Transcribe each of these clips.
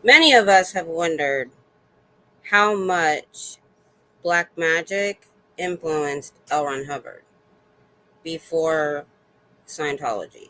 Many of us have wondered how much Black Magic influenced L. Ron Hubbard before Scientology.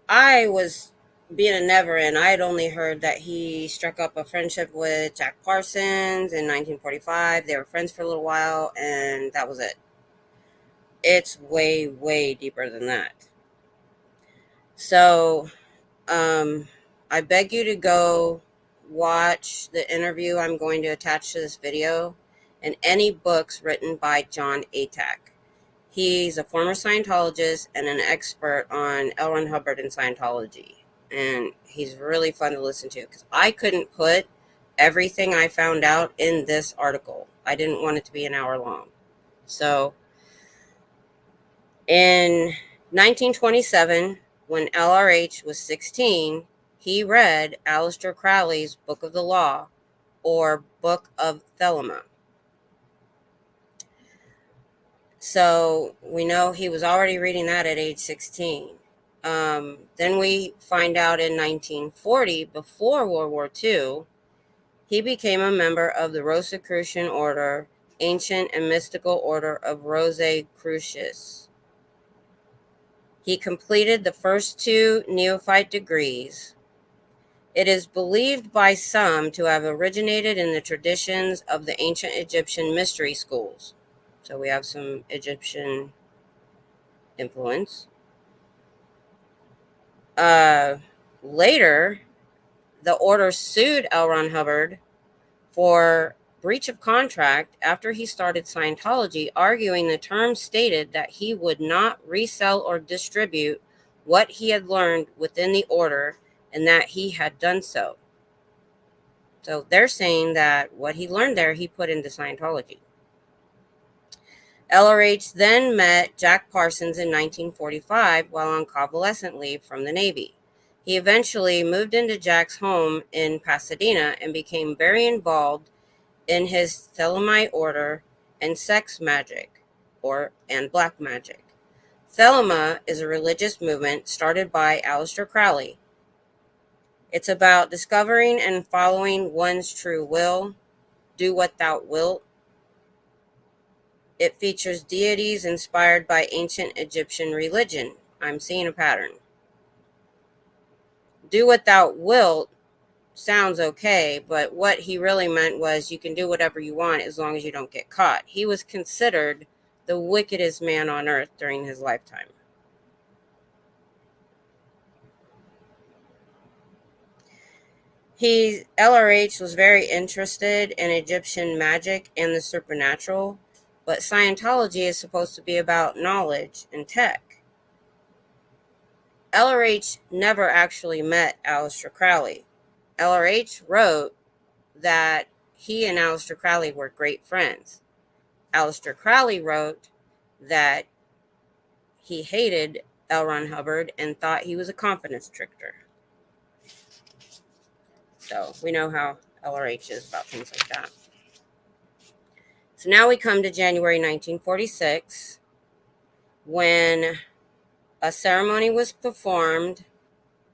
I was being a never in. I had only heard that he struck up a friendship with Jack Parsons in 1945. They were friends for a little while, and that was it. It's way, way deeper than that. So, I beg you to go watch the interview I'm going to attach to this video and any books written by Jon Atack. He's a former Scientologist and an expert on L. Ron Hubbard and Scientology. And he's really fun to listen to because I couldn't put everything I found out in this article. I didn't want it to be an hour long. So in 1927, when LRH was 16, he read Aleister Crowley's Book of the Law, or Book of Thelema. So we know he was already reading that at age 16. Then we find out in 1940, before World War II, he became a member of the Rosicrucian Order, ancient and mystical order of Rosicrucians. He completed the first 2 neophyte degrees. It is believed by some to have originated in the traditions of the ancient Egyptian mystery schools. So we have some Egyptian influence. Later, the order sued L. Ron Hubbard for breach of contract after he started Scientology, arguing the terms stated that he would not resell or distribute what he had learned within the order and that he had done so. So they're saying that what he learned there, he put into Scientology. LRH then met Jack Parsons in 1945 while on convalescent leave from the Navy. He eventually moved into Jack's home in Pasadena and became very involved in his Thelemite order and sex magic, and black magic. Thelema is a religious movement started by Aleister Crowley. It's about discovering and following one's true will, do what thou wilt. It features deities inspired by ancient Egyptian religion. I'm seeing a pattern. Do what thou wilt sounds okay, but what he really meant was you can do whatever you want as long as you don't get caught. He was considered the wickedest man on earth during his lifetime. LRH was very interested in Egyptian magic and the supernatural, but Scientology is supposed to be about knowledge and tech. LRH never actually met Aleister Crowley. LRH wrote that he and Aleister Crowley were great friends. Aleister Crowley wrote that he hated L. Ron Hubbard and thought he was a confidence trickster. So we know how LRH is about things like that. So now we come to January 1946, when a ceremony was performed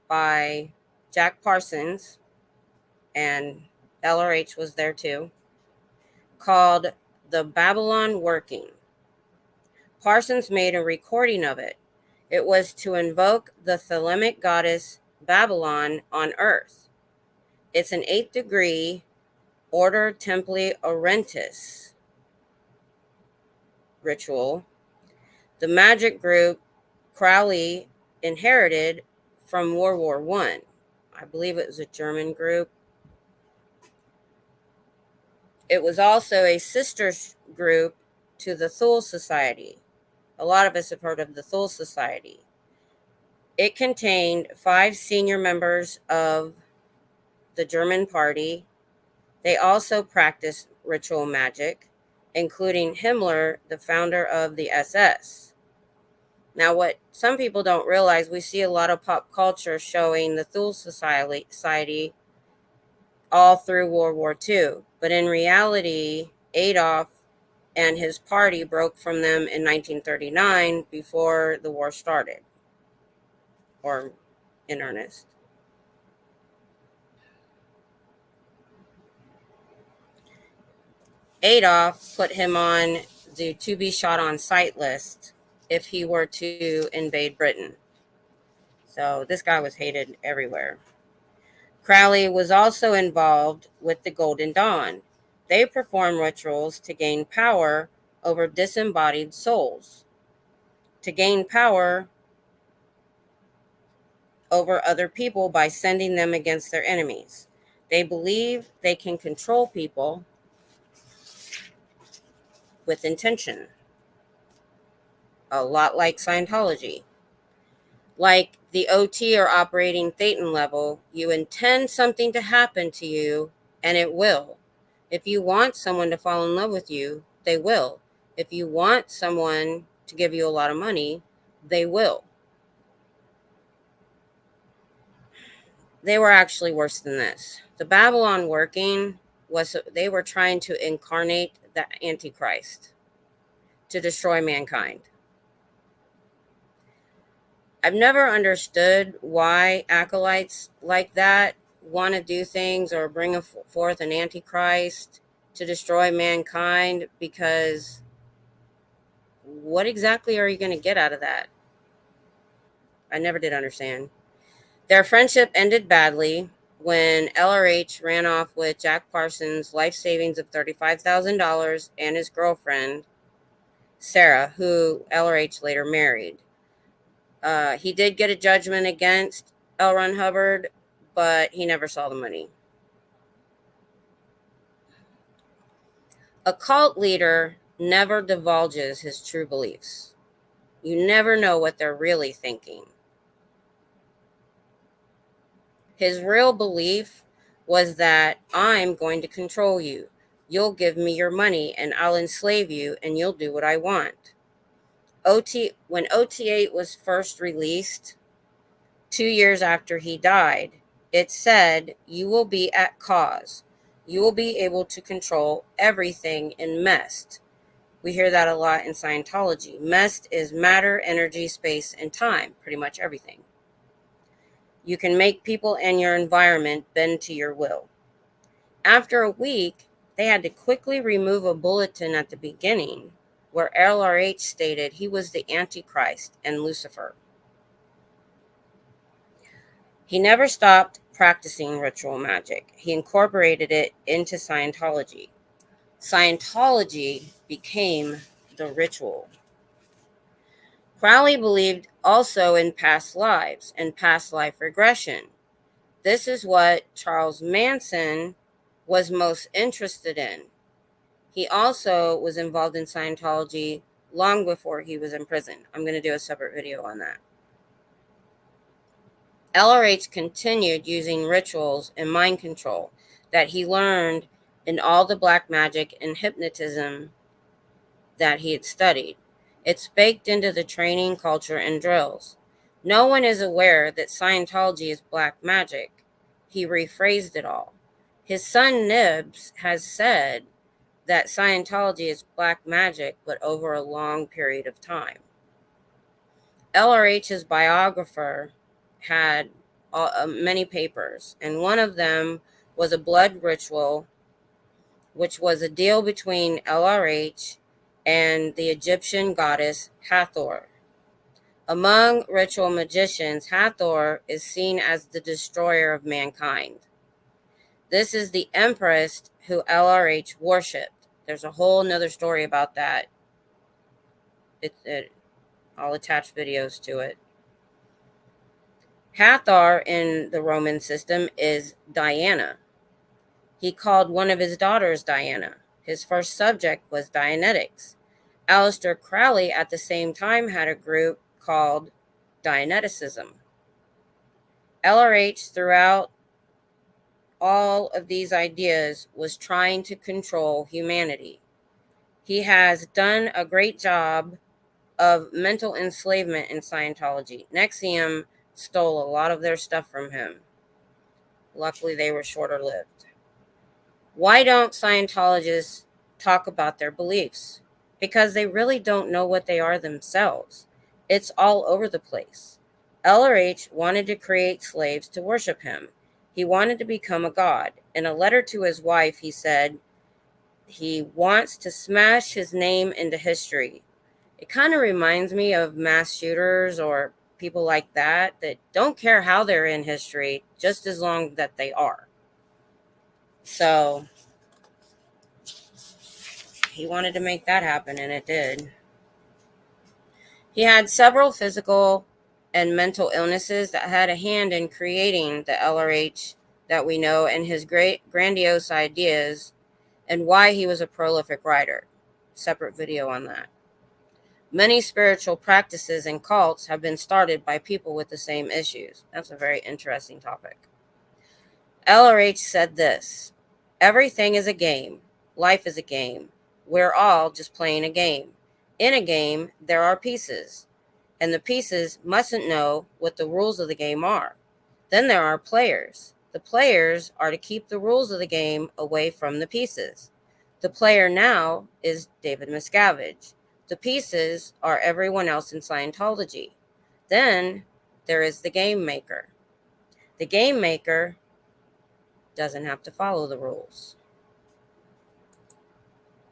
by Jack Parsons, and LRH was there too, called the Babylon Working. Parsons made a recording of it. It was to invoke the Thelemic goddess Babylon on Earth. It's an 8th degree Order Templi Orientis ritual. The magic group Crowley inherited from World War I. I believe it was a German group. It was also a sister group to the Thule Society. A lot of us have heard of the Thule Society. It contained 5 senior members of the German party. They also practiced ritual magic, including Himmler, the founder of the SS. Now, what some people don't realize, we see a lot of pop culture showing the Thule Society all through World War II. But in reality, Adolf and his party broke from them in 1939 before the war started, or in earnest. Adolf put him on the to be shot on sight list if he were to invade Britain. So this guy was hated everywhere. Crowley was also involved with the Golden Dawn. They perform rituals to gain power over disembodied souls, to gain power over other people by sending them against their enemies. They believe they can control people with intention, a lot like Scientology. Like the OT or operating Thetan level, you intend something to happen to you, and it will. If you want someone to fall in love with you, they will. If you want someone to give you a lot of money, they will. They were actually worse than this. The Babylon working was they were trying to incarnate the Antichrist to destroy mankind. I've never understood why acolytes like that want to do things or bring forth an Antichrist to destroy mankind, because what exactly are you going to get out of that? I never did understand. Their friendship ended badly when LRH ran off with Jack Parsons' life savings of $35,000 and his girlfriend, Sarah, who LRH later married. He did get a judgment against L. Ron Hubbard, but he never saw the money. A cult leader never divulges his true beliefs. You never know what they're really thinking. His real belief was that I'm going to control you. You'll give me your money and I'll enslave you and you'll do what I want. When OT8 was first released, 2 years after he died, it said, "You will be at cause. You will be able to control everything in MEST." We hear that a lot in Scientology. MEST is matter, energy, space, and time, pretty much everything. You can make people and your environment bend to your will. After a week, they had to quickly remove a bulletin at the beginning where LRH stated he was the Antichrist and Lucifer. He never stopped practicing ritual magic. He incorporated it into Scientology. Scientology became the ritual. Crowley believed also in past lives and past life regression. This is what Charles Manson was most interested in. He also was involved in Scientology long before he was in prison. I'm going to do a separate video on that. LRH continued using rituals and mind control that he learned in all the black magic and hypnotism that he had studied. It's baked into the training, culture, and drills. No one is aware that Scientology is black magic. He rephrased it all. His son Nibs has said that Scientology is black magic, but over a long period of time. LRH's biographer had many papers, and one of them was a blood ritual, which was a deal between LRH and the Egyptian goddess Hathor. Among ritual magicians, Hathor is seen as the destroyer of mankind. This is the empress who LRH worshipped. There's a whole nother story about that. I'll attach videos to it. Hathor in the Roman system is Diana. He called one of his daughters Diana. His first subject was Dianetics. Aleister Crowley at the same time had a group called Dianeticism. LRH throughout all of these ideas was trying to control humanity. He has done a great job of mental enslavement in Scientology. NXIVM stole a lot of their stuff from him. Luckily, they were shorter lived. Why don't Scientologists talk about their beliefs? Because they really don't know what they are themselves. It's all over the place. LRH wanted to create slaves to worship him. He wanted to become a god. In a letter to his wife, he said, he wants to smash his name into history. It kind of reminds me of mass shooters or people like that don't care how they're in history, just as long that they are. So he wanted to make that happen, and it did. He had several physical and mental illnesses that had a hand in creating the LRH that we know, and his great grandiose ideas, and why he was a prolific writer. Separate video on that. Many spiritual practices and cults have been started by people with the same issues. That's a very interesting topic. LRH said this: everything is a game. Life is a game. We're all just playing a game. In a game, there are pieces, and the pieces mustn't know what the rules of the game are. Then there are players. The players are to keep the rules of the game away from the pieces. The player now is David Miscavige. The pieces are everyone else in Scientology. Then there is the game maker. The game maker doesn't have to follow the rules.